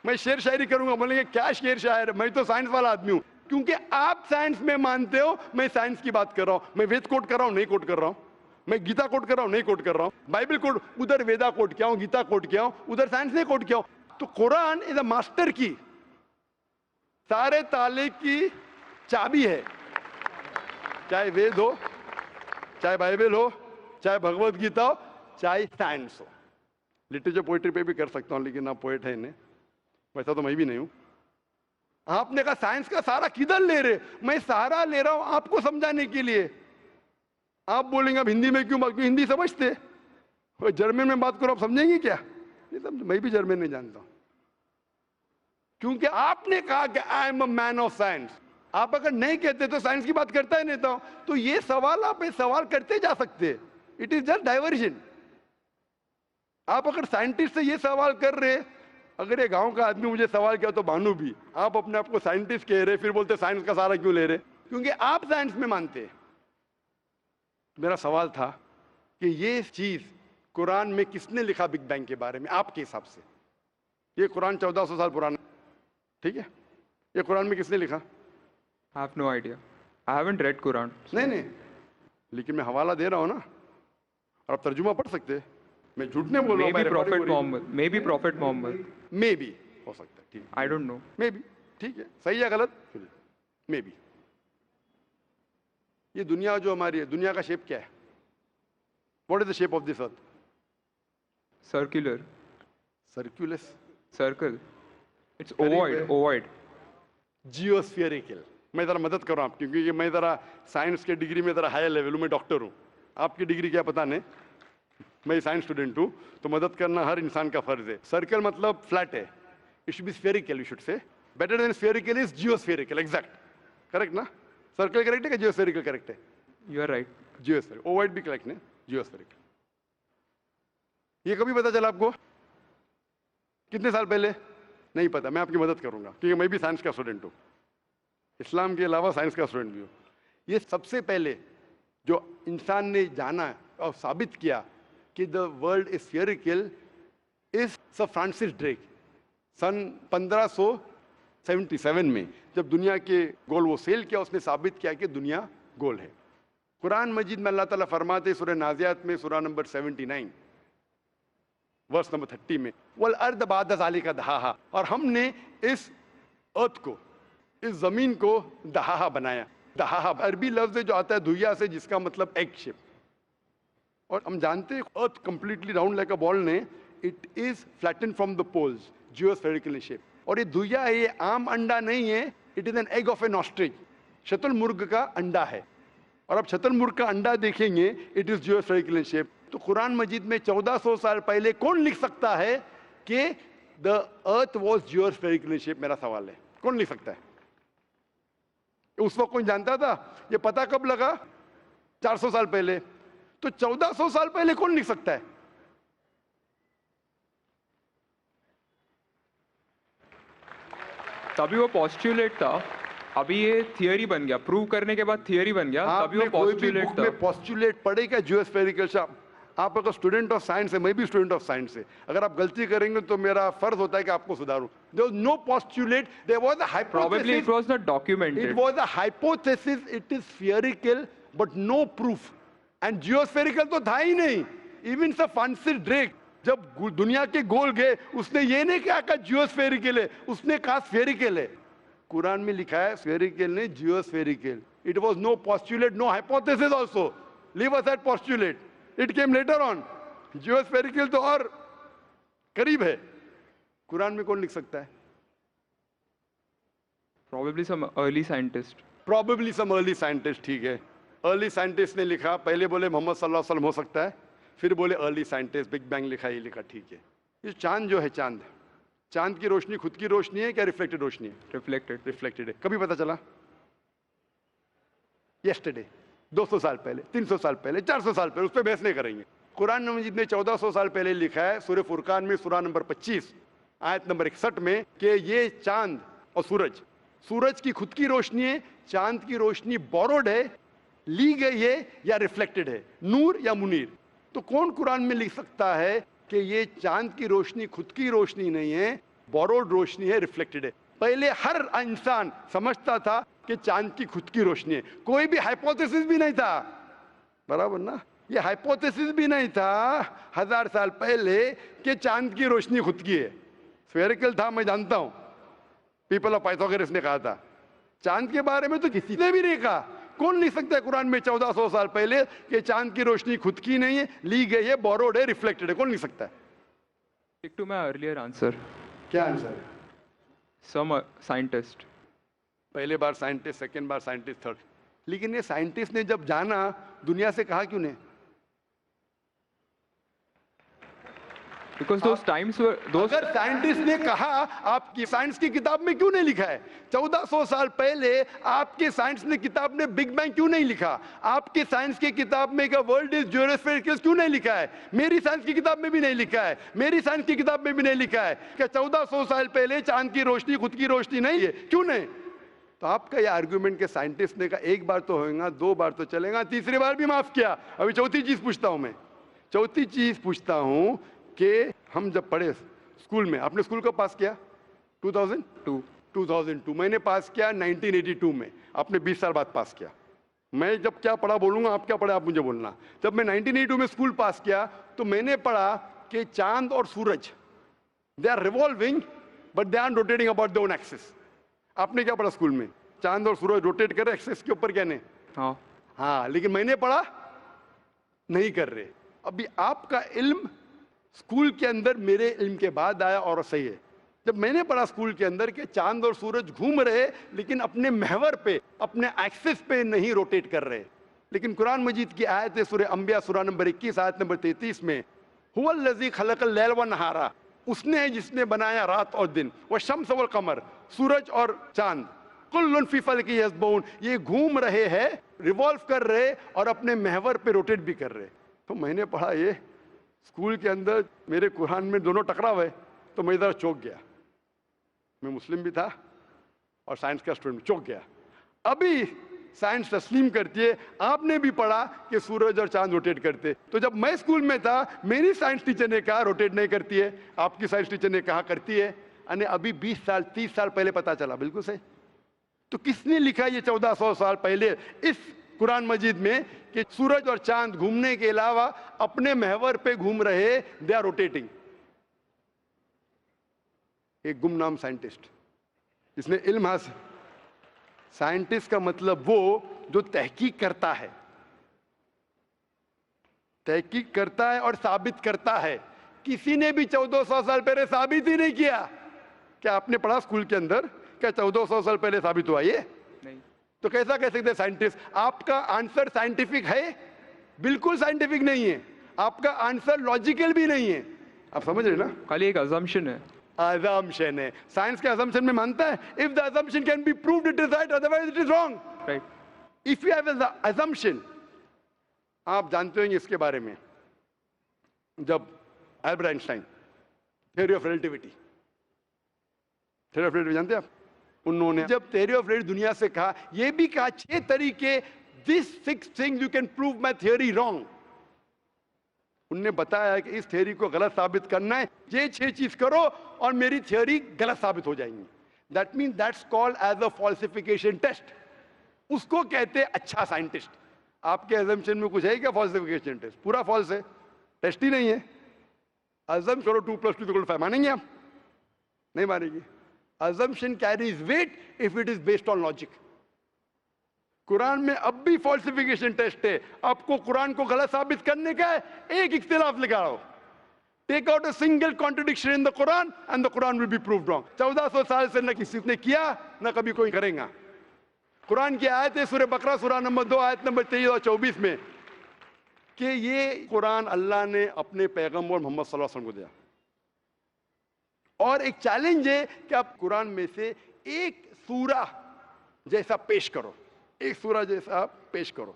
मैं शेर शायरी करूंगा, बोलेंगे क्या शेर शायर, मैं तो साइंस वाला आदमी हूं। क्योंकि आप साइंस में मानते हो, मैं साइंस की बात कर रहा हूं। मैं वेद कोट कर रहा हूं, नहीं कोट कर रहा हूं। मैं गीता कोट कर रहा हूं, नहीं कोट कर रहा हूं। बाइबल कोट, उधर वेदा कोट किया हूं, गीता कोट किया हूं, उधर साइंस नहीं कोट किया हूं। तो कुरान इज अ मास्टर की, सारे ताले की चाबी है। चाहे वेद हो, चाहे बाइबल हो, चाहे भगवत गीता हो, चाहे साइंस हो। लिटरेचर पोइट्री पे भी कर सकता हूं, लेकिन आप पोएट है नहीं, वैसा तो मैं भी नहीं हूं। आपने कहा साइंस का सहारा किधर ले रहे? मैं सहारा ले रहा हूं आपको समझाने के लिए। आप बोलेंगे अब हिंदी में क्यों बात, क्यों हिंदी समझते? जर्मन में बात करो, आप समझेंगे क्या? नहीं समझ, मैं भी जर्मन नहीं जानता हूं। क्योंकि आपने कहा कि I am a man of science. आप अगर नहीं कहते तो साइंस की बात करता ही नहीं था। तो ये सवाल आप सवाल करते जा सकते, इट इज जस्ट डाइवर्जन। आप अगर साइंटिस्ट से ये सवाल कर रहे, अगर ये गांव का आदमी मुझे सवाल किया तो भानु भी, आप अपने आप को साइंटिस्ट कह रहे, फिर बोलते साइंस का सहारा क्यों ले रहे? क्योंकि आप साइंस में मानते हैं। मेरा सवाल था कि ये चीज कुरान में किसने लिखा बिग बैंग के बारे में आपके हिसाब से? ये कुरान 1400 साल पुराना, ठीक है? ये कुरान में किसने लिखा? I have no idea. I haven't read Quran. नहीं, लेकिन मैं हवाला दे रहा हूँ ना, और आप तर्जुमा पढ़ सकते हैं। मैं झूठ नहीं बोल रहा हूँ। Maybe Prophet Muhammad. Maybe Prophet Muhammad. May be हो सकता है, ठीक है। I don't know. May be, ठीक है, सही है गलत? May be. ये दुनिया जो हमारी है, दुनिया का शेप क्या है? What is the shape of this earth? Circular. सर्कुलस, Circle. It's ovoid. Ovoid. जियोस्फेरिकल। मैं जरा मदद कर रहा हूँ, क्योंकि ये मैं जरा साइंस के डिग्री में जरा हायर लेवल हूँ, मैं डॉक्टर हूँ। आपकी डिग्री क्या पता नहीं, मैं साइंस स्टूडेंट हूँ, तो मदद करना हर इंसान का फर्ज है। सर्कल मतलब फ्लैट है, it should be spherical, you should say. Better than spherical is geospherical, exact, correct ना? सर्कल करेक्ट है कि जियोस्फेरिकल करेक्ट है? You are right. Geospherical, ovoid भी करेक्ट है, जियोस्फेरिकल। ये कभी पता चला आपको? कितने साल पहले? नहीं पता, मैं आपकी मदद करूंगा, क्योंकि मैं भी साइंस का स्टूडेंट हूँ, इस्लाम के अलावा साइंस का स्टूडेंट भी हूँ। ये सबसे पहले जो इंसान ने जाना और साबित किया कि the world is spherical is sir Francis Drake. सन 1577 में जब दुनिया के गोल वो सेल किया, उसने साबित किया कि दुनिया गोल है। कुरान मजीद में अल्लाह ताला फरमाते सूरह नाज़ियात में सूरह नंबर 79 वर्स नंबर 30 में, वल अर्द बाद ज़ालिका दहाहा, और हमने इस अर्थ को, इस जमीन को दहाहा बनाया। दहाहा अरबी लफ्ज है जो आता है दुहिया से, जिसका मतलब एग शेप। और हम जानते हैं earth completely round like a ball ने, it is flatten from the poles, geospherical in shape. और ये दुहिया है, ये आम अंडा नहीं है, it is an egg of an ostrich, शतुरमुर्ग का अंडा है। और अब शतुरमुर्ग का अंडा देखेंगे, it is geospherical in shape. तो कुरान मजीद में 1400 साल पहले कौन लिख सकता है कि the earth was geospherical in shape? मेरा सवाल है, कौन लिख सकता है? उस वक्त कौन जानता था? ये पता कब लगा? 400 साल पहले। तो 1400 साल पहले कौन लिख सकता है? तभी वो पोस्टुलेट था, अभी ये थियरी बन गया, प्रूव करने के बाद थियरी बन गया, तभी वो पोस्टुलेट था। पोस्टुलेट पढ़ेगा जियोस्फेरिकल से। आप अगर स्टूडेंट ऑफ साइंस है, मैं भी स्टूडेंट ऑफ साइंस है, अगर आप गलती करेंगे तो मेरा फर्ज होता है कि आपको सुधारूं। There was no postulate, there was a hypothesis. Probably it was not documented. It was a hypothesis, it is spherical but no proof. And geospherical तो था ही नहीं। Even Sir Francis Drake जब दुनिया के गोल गए, उसने ये नहीं कहा जियोस्फेरिकल है, उसने कहा स्फेरिकल है। कुरान में लिखा है स्फेरिकल नहीं, जियोस्फेरिकल। It was no postulate, no hypothesis also. Leave aside postulate. It came later on. जियोस्फेरिकल तो और करीब है। कुरान में कौन लिख सकता है? Probably some early scientist. Probably some early scientist, ठीक है। अर्ली साइंटिस्ट ने लिखा, पहले बोले मोहम्मद सल्लल्लाहु अलैहि वसल्लम हो सकता है, फिर बोले अर्ली साइंटिस्ट, बिग बैंग लिखा, ये लिखा, ठीक है। ये चांद जो है, चांद की रोशनी खुद की रोशनी है क्या रिफ्लेक्टेड रोशनी है? Reflected. रिफ्लेक्टेड है। कभी पता चला? यस्टरडे, 200 साल पहले, 300 साल पहले, 400 साल पहले, उस पर बहस नहीं करेंगे। कुरान मजीद ने 1400 साल पहले लिखा है सूरह फुरकान में सूरह नंबर 25 आयत नंबर 61 में कि ये चांद और सूरज की खुद की रोशनी है, चांद की रोशनी बोरोड है, ली गई है या रिफ्लेक्टेड है, नूर या मुनीर। तो कौन कुरान में लिख सकता है कि ये चांद की रोशनी खुद की रोशनी नहीं है, बोरोड रोशनी है, रिफ्लेक्टेड है? पहले हर इंसान समझता था कि चांद की खुद की रोशनी है, कोई भी हाइपोथेसिस भी नहीं था, बराबर ना? ये हाइपोथेसिस भी नहीं था 1000 साल पहले कि चांद की रोशनी खुद की है। स्फेरिकल था, मैं जानता हूं, पीपल ऑफ पाइथागोरस ने कहा था। चांद के बारे में तो किसी ने भी नहीं कहा। कौन लिख सकता है कुरान में 1400 साल पहले कि चांद की रोशनी खुद की नहीं है, ली गई है, बोरोड है, रिफ्लेक्टेड है? कौन लिख सकता है? Stick to my earlier answer. क्या आंसर है? Some scientist. पहले बार साइंटिस्ट, सेकेंड बार साइंटिस्ट, थर्ड। लेकिन ये साइंटिस्ट ने जब जाना, दुनिया से कहा क्यों नहीं? Because those times were those. अगर साइंटिस्ट ने कहा, आपकी साइंस की किताब में क्यों नहीं लिखा है? 1400 साल पहले आपके साइंस ने किताब में बिग बैंग क्यों नहीं लिखा? आपके साइंस की किताब में का वर्ल्ड इज जियोस्फेरिकल क्यों नहीं लिखा है? मेरी साइंस की किताब में भी नहीं लिखा है, मेरी साइंस की किताब में भी नहीं लिखा है कि 1400 साल पहले चांद की रोशनी खुद की रोशनी नहीं है। क्यों नहीं? तो आपका ये आर्गुमेंट के साइंटिस्ट ने कहा एक बार तो होगा, 2 बार तो चलेगा, तीसरी बार भी माफ किया। अभी चौथी चीज पूछता हूं मैं, चौथी चीज पूछता हूं कि हम जब पढ़े स्कूल में, आपने स्कूल कब पास किया? 2002। मैंने पास किया 1982 में, आपने 20 साल बाद पास किया। मैं जब क्या पढ़ा बोलूंगा, आप क्या पढ़ा आप मुझे बोलना। जब मैं 1982 में स्कूल पास किया तो मैंने पढ़ा कि चांद और सूरज they are revolving but they are rotating about their own axis. आपने क्या पढ़ा स्कूल में? चांद और सूरज रोटेट कर रहे एक्सिस के ऊपर, कहने हाँ, लेकिन मैंने पढ़ा नहीं कर रहे। अभी आपका इल्म स्कूल के अंदर मेरे इल्म के बाद आया और सही है। जब मैंने पढ़ा स्कूल के अंदर कि चांद और सूरज घूम रहे लेकिन अपने महवर पे, अपने एक्सिस पे नहीं रोटेट कर रहे। लेकिन कुरान मजीद की आयत है सूरह अंबिया सूरह नंबर 21 आयत नंबर 33 में, हुवल्लज़ी खलक़ल लैल व नहारा, उसने है जिसने बनाया रात और दिन, व शम्स वल कमर, सूरज और चांद, कुल्लुन फी फलकी यस्बऊन, ये घूम रहे हैं, रिवॉल्व कर रहे और अपने महवर पे रोटेट भी कर रहे। तो मैंने पढ़ा ये स्कूल के अंदर, मेरे कुरान में दोनों टकरा हुए, तो मैं इधर चौंक गया। मैं मुस्लिम भी था और साइंस का स्टूडेंट, चौंक गया। अभी साइंस तस्लीम करती है, आपने भी पढ़ा कि सूरज और चांद रोटेट करते। तो जब मैं स्कूल में था मेरी साइंस टीचर ने कहा रोटेट नहीं करती है, आपकी साइंस टीचर ने कहा करती है, यानी अभी 20 साल 30 साल पहले पता चला। बिल्कुल सही। तो किसने लिखा ये 1400 साल पहले इस कुरान मजीद में कि सूरज और चांद घूमने के अलावा अपने महवर पे घूम रहे, दे आर रोटेटिंग? एक गुमनाम साइंटिस्ट जिसने इल्म हासिल। साइंटिस्ट का मतलब वो जो तहकीक करता है, तहकीक करता है और साबित करता है। किसी ने भी 1400 साल पहले साबित ही नहीं किया। क्या आपने पढ़ा स्कूल के अंदर क्या 1400 साल पहले साबित हुआ? ये नहीं। तो कैसा कह सकते साइंटिस्ट? आपका आंसर साइंटिफिक है? बिल्कुल साइंटिफिक नहीं है। आपका आंसर लॉजिकल भी नहीं है। आप समझ रहे ना? खाली एक अजम्पशन है। assumption है। साइंस के assumption में मानता है if the assumption can be proved it is right, otherwise it is wrong. Right. If you have an assumption, आप जानते होंगे इसके बारे में, जब Albert Einstein theory of relativity, theory of relativity जानते हैं आप? उन्होंने जब थ्योरी ऑफ रिलेटिविटी दुनिया से कहा, ये भी कहा 6 तरीके, this 6 things you can prove my theory wrong. उनने बताया कि इस थ्योरी को गलत साबित करना है, ये 6 चीज करो और मेरी थ्योरी गलत साबित हो जाएंगी। That mean that's called as a falsification test. उसको कहते हैं अच्छा साइंटिस्ट। आपके अजम्पशन में कुछ है क्या फॉल्सिफिकेशन टेस्ट? पूरा फॉल्स है, टेस्ट ही नहीं है। अजम करो 2 + 2 = 5, मानेंगे आप? नहीं मानेंगे। Assumption carries weight if it is based on logic. Quran में अब भी फॉल्सिफिकेशन टेस्ट है। आपको कुरान को गलत साबित करने का है, एक इख्तिलाफ लगाओ, take out a single contradiction in the Quran and the Quran will be proved wrong. 1400 साल से न किसी ने किया न कभी कोई करेगा। कुरान की आयत है सूरह बकरा सूरह नंबर 2 आयत नंबर 23 और 24 में कि ये कुरान अल्लाह ने अपने पैगंबर मोहम्मद सल्लल्लाहु अलैहि वसल्लम को दिया। और एक चैलेंज है कि आप कुरान में से एक सूरा जैसा पेश करो, एक सूरा जैसा पेश करो।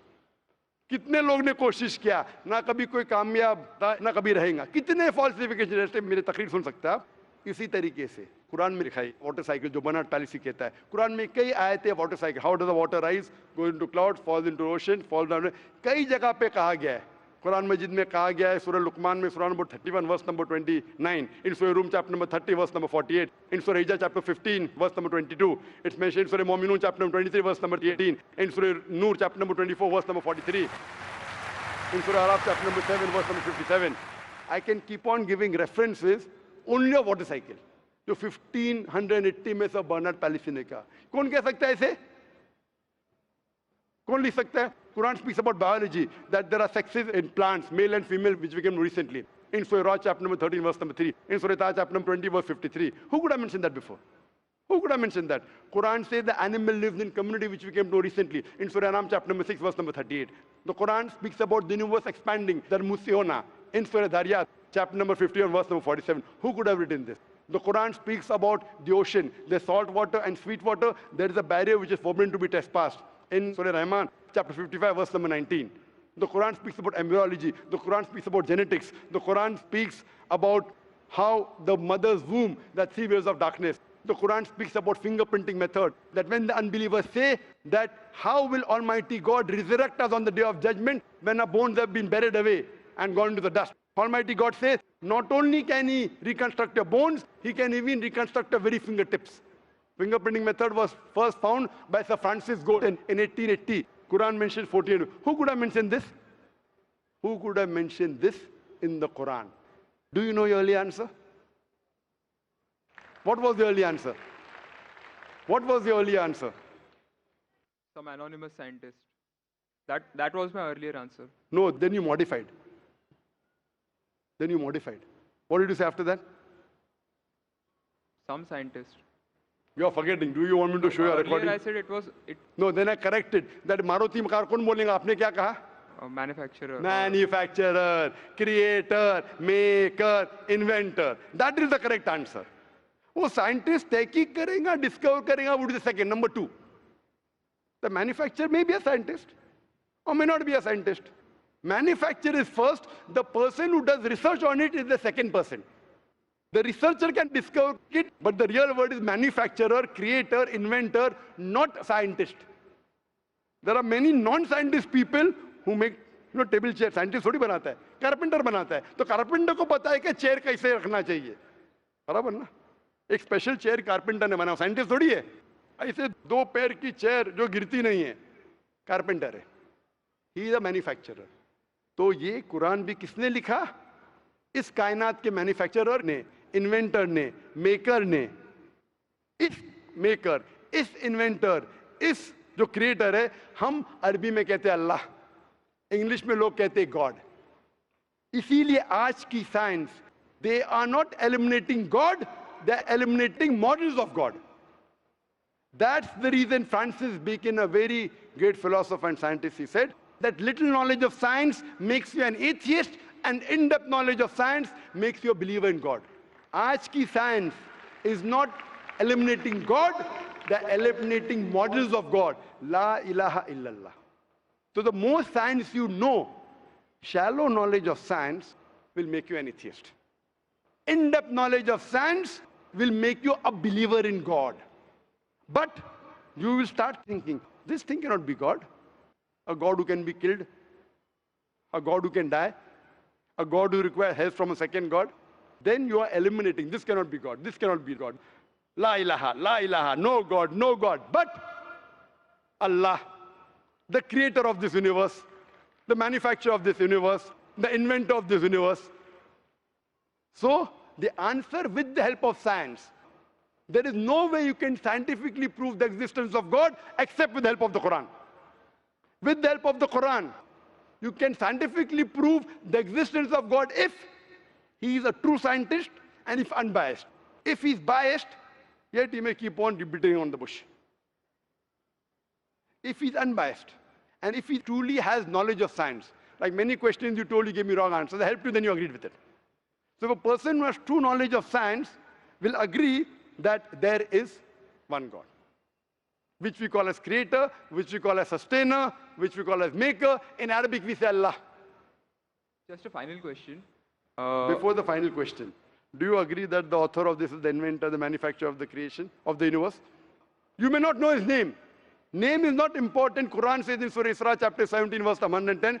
कितने लोग ने कोशिश किया, ना कभी कोई कामयाब था ना कभी रहेगा। कितने फॉल्सिफिकेशन जैसे मेरे तकरीर सुन सकते हैं आप। इसी तरीके से कुरान में लिखा है वाटर साइकिल, जो बर्नार्ड पॉलिसी कहता है। कुरान में कई आयतें water cycle, how does the water rise, go into clouds, falls into ocean, falls down, कई जगह पे कहा गया है। कुरान मजीद में कहा गया है सूरह लुकमान में सूरह नंबर 31 वर्स नंबर 29, इन सूरह रूम chapter number 30 verse number 48, in सूरह हिजर chapter 15 verse number 22, it's mentioned in सूरह मोमिनून chapter number 23 verse number 18, in सूरह नूर chapter number 24 verse number 43, in सूरह अराफ chapter number 7 verse number 57। I can keep on giving references only of water cycle, जो 1580 में सब बर्नार्ड पॉलिसी ने कहा। कौन कह सकता है इसे? कौन लिख सकता है? Quran speaks about biology, that there are sexes in plants, male and female, which we came recently. In Surah Ra, chapter number 13, verse number 3. In Surah Taha, chapter number 20, verse 53. Who could have mentioned that before? Who could have mentioned that? Quran says the animal lives in community, which we came to recently. In Surah Anam, chapter number 6, verse number 38. The Quran speaks about the universe expanding, the Musiona. In Surah Dariyat, chapter number 51, verse number 47. Who could have written this? The Quran speaks about the ocean, the salt water and sweet water. There is a barrier which is forbidden to be trespassed. In Surah Rahman, chapter 55, verse number 19. The Quran speaks about embryology. The Quran speaks about genetics. The Quran speaks about how the mother's womb, that 3 waves of darkness. The Quran speaks about fingerprinting method. That when the unbelievers say that how will Almighty God resurrect us on the day of judgment when our bones have been buried away and gone to the dust? Almighty God says, not only can He reconstruct your bones, He can even reconstruct your very fingertips. Fingerprinting method was first found by Sir Francis Galton in 1880. Quran mentions 14. Who could have mentioned this? Who could have mentioned this in the Quran? Do you know your early answer? What was the early answer? What was the early answer? Some anonymous scientist. That was my earlier answer. No, then you modified. Then you modified. What did you say after that? Some scientist. You are forgetting. Do you want me to show you a recording? Earlier I said it was No, then I corrected. That Maruti car कौन बोलेगा? आपने क्या कहा? a manufacturer. Manufacturer, creator, maker, inventor. That is the correct answer. वो scientist तहकीक करेगा, discover करेगा, would be the second. Number 2. The manufacturer may be a scientist or may not be a scientist. Manufacturer is first. The person who does research on it is the second person. The researcher can discover it, but the real word is manufacturer, creator, inventor, not scientist. There are many non-scientist people who make table chair. Scientist थोड़ी बनाता है, carpenter बनाता है. तो carpenter को पता है कि chair कैसे रखना चाहिए. बराबर ना? एक स्पेशल चेयर कारपेंटर ने बनाया, साइंटिस्ट थोड़ी है. ऐसे 2 पैर की चेयर जो गिरती नहीं है, कारपेंटर है. He is a manufacturer. तो ये कुरान भी किसने लिखा? इस कायनात के मैन्युफैक्चरर ने, इन्वेंटर ने, मेकर ने. इस मेकर, इस इन्वेंटर, इस जो क्रिएटर है, हम अरबी में कहते हैं अल्लाह, इंग्लिश में लोग कहते हैं गॉड. इसीलिए आज की science, they are not eliminating God, they're eliminating models of God. That's the reason Francis Bacon, a very great philosopher and scientist, he said that little knowledge of science makes you an atheist and in-depth knowledge of science makes you a believer in God. Aaj ki science is not eliminating God, they're eliminating models of God. La ilaha illallah. So the more science you know, shallow knowledge of science will make you an atheist. In-depth knowledge of science will make you a believer in God. But you will start thinking, this thing cannot be God. A God who can be killed, a God who can die, a God who requires help from a second God. Then you are eliminating, this cannot be God, this cannot be God. La ilaha, no God, no God. But Allah, the creator of this universe, the manufacturer of this universe, the inventor of this universe. So, the answer with the help of science. There is no way you can scientifically prove the existence of God except with the help of the Quran. With the help of the Quran, you can scientifically prove the existence of God if he is a true scientist and if unbiased. If he is biased, yet he may keep on beating on the bush. If he is unbiased, and if he truly has knowledge of science, like many questions you told, you gave me wrong answers, I helped you, then you agreed with it. So a person who has true knowledge of science will agree that there is one God, which we call as creator, which we call as sustainer, which we call as maker. In Arabic, we say Allah. Just a final question. Before the final question, do you agree that the author of this is the inventor, the manufacturer of the creation, of the universe? You may not know his name. Name is not important. Quran says in Surah Isra, chapter 17, verse 110,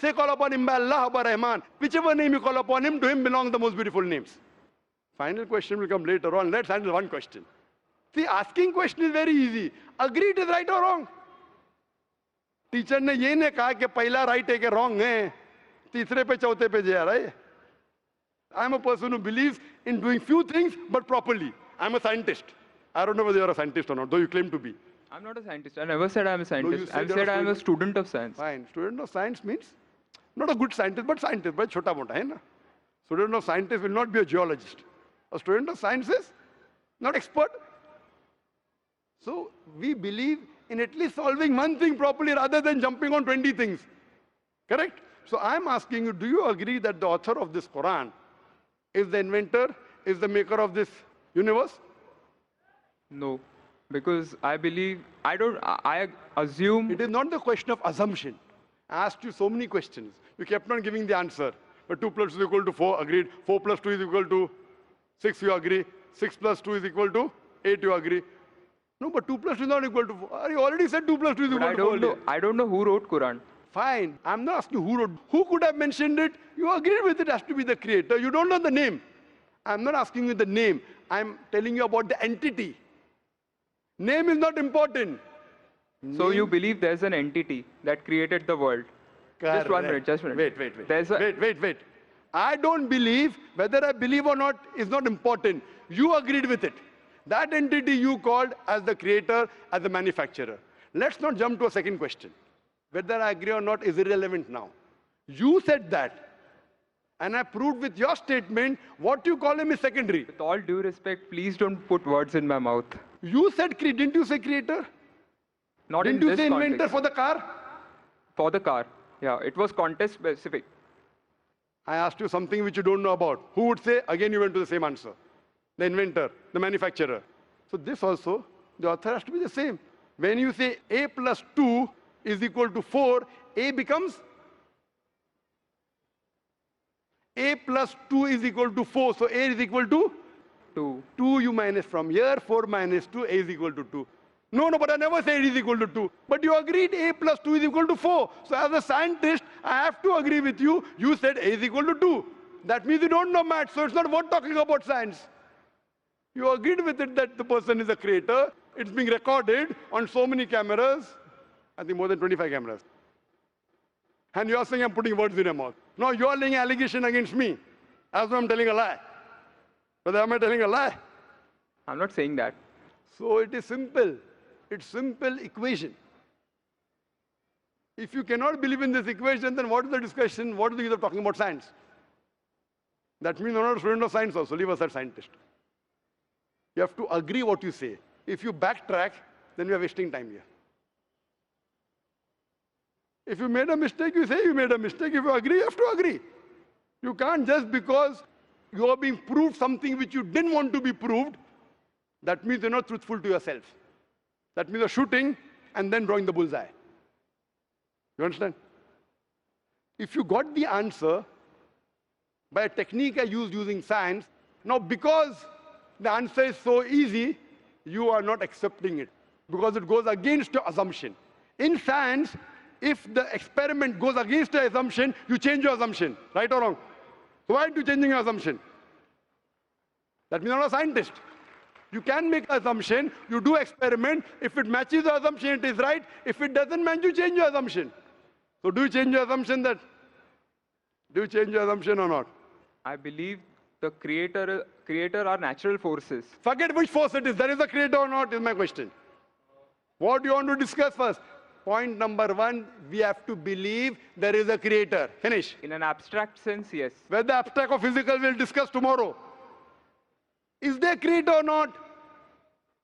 Say, call upon him by Allah or by Rahman. Whichever name you call upon him, to him belong the most beautiful names. Final question will come later on. Let's handle one question. See, asking question is very easy. Agree it is right or wrong. Teacher ने ये नहीं कहा कि पहला right है कि wrong है, तीसरे पे चौथे पे जा रहा है. I am a person who believes in doing few things but properly. I am a scientist. I don't know whether you are a scientist or not, though you claim to be. I'm not a scientist. I never said I'm a scientist. said I've you're a said I'm a student. student of science. Fine. Student of science means not a good scientist, but scientist. But chota mota hai na. Student of scientist will not be a geologist. A student of science is not expert. So we believe in at least solving one thing properly rather than jumping on 20 things. Correct? So I'm asking you, do you agree that the author of this Quran is the inventor, is the maker of this universe? No, because I believe, I assume. It is not the question of assumption. I asked you so many questions. You kept on giving the answer. But 2 plus 2 is equal to 4, agreed. 4 plus 2 is equal to 6 you agree. 6 plus 2 is equal to 8 you agree. No, but 2 plus 2 is not equal to 4. You already said 2 plus 2 is But equal to 4. I don't know who wrote Quran. Fine. I'm not asking who wrote. Who could have mentioned it? You agreed with it has to be the creator. You don't know the name. I'm not asking you the name. I'm telling you about the entity. Name is not important. So you believe there's an entity that created the world? Just 1 minute, just 1 minute. Wait. Wait. I don't believe, whether I believe or not is not important. You agreed with it. That entity you called as the creator, as the manufacturer. Let's not jump to a second question. Whether I agree or not is irrelevant now. You said that. And I proved with your statement, what you call him is secondary. With all due respect, please don't put words in my mouth. You said, didn't you say creator? Not Didn't in you this say context. inventor for the car? For the car. Yeah, it was context specific. I asked you something which you don't know about. Who would say? Again, you went to the same answer. The inventor, the manufacturer. So this also, the author has to be the same. When you say A plus 2 is equal to 4, A becomes? A plus 2 is equal to 4. So A is equal to? 2. 2 you minus from here, 4 minus 2, A is equal to 2. No, but I never said it is equal to 2. But you agreed A plus 2 is equal to 4. So as a scientist, I have to agree with you. You said A is equal to 2. That means you don't know math, so it's not worth talking about science. You agreed with it that the person is a creator. It's being recorded on so many cameras. I think more than 25 cameras. And you're saying I'm putting words in your mouth. No, you're laying allegation against me. As though I'm telling a lie. But am I telling a lie? I'm not saying that. So it is simple. It's simple equation. If you cannot believe in this equation, then what is the discussion? What is the use of talking about science? That means you're not a student of science also. Leave aside scientist. You have to agree what you say. If you backtrack, then we are wasting time here. If you made a mistake, you say you made a mistake. If you agree, you have to agree. You can't just because you are being proved something which you didn't want to be proved, that means you're not truthful to yourself. That means you're shooting and then drawing the bullseye. You understand? If you got the answer by a technique I used using science, now because the answer is so easy, you are not accepting it because it goes against your assumption. In science, if the experiment goes against your assumption, you change your assumption, right or wrong? So why aren't you changing your assumption? That means you're not a scientist. You can make an assumption, you do experiment. If it matches the assumption, it is right. If it doesn't match, you change your assumption. So do you change your assumption that? Do you change your assumption or not? I believe the creator are natural forces. Forget which force it is. There is a creator or not is my question. What do you want to discuss first? Point number 1, we have to believe there is a creator. Finish. In an abstract sense, yes. Whether abstract or physical, we'll discuss tomorrow. Is there a creator or not?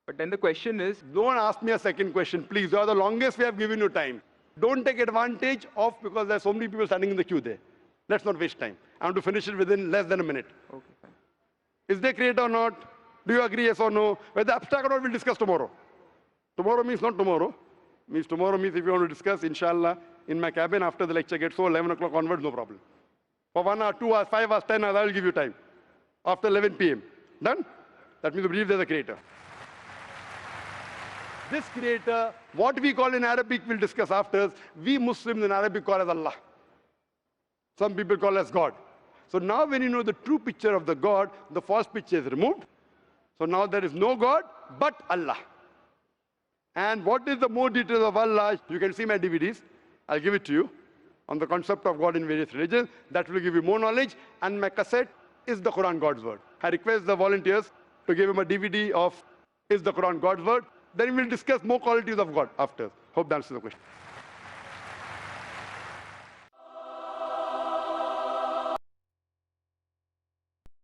But then the question is, Don't ask me a second question, please. You are the longest we have given you time. Don't take advantage of, because there are so many people standing in the queue there. Let's not waste time. I want to finish it within less than a minute. okay, fine. Is there a creator or not? Do you agree, yes or no? Whether abstract or not, we'll discuss tomorrow. Tomorrow means not tomorrow. Means tomorrow means if you want to discuss, inshallah, in my cabin after the lecture gets so 11 o'clock onwards, no problem. For 1 hour, 2 hours, 5 hours, 10 hours, I will give you time. After 11 p.m. Done? That means you believe there's a creator. This creator, what we call in Arabic, we'll discuss after. We Muslims in Arabic call as Allah. Some people call as God. So now when you know the true picture of the God, the false picture is removed. So now there is no God but Allah. And what is the more details of Allah? You can see my DVDs. I'll give it to you on the concept of God in various religions. That will give you more knowledge. And my cassette is the Quran God's Word. I request the volunteers to give him a DVD of Is the Quran God's Word? Then we'll discuss more qualities of God after. Hope that answers the question.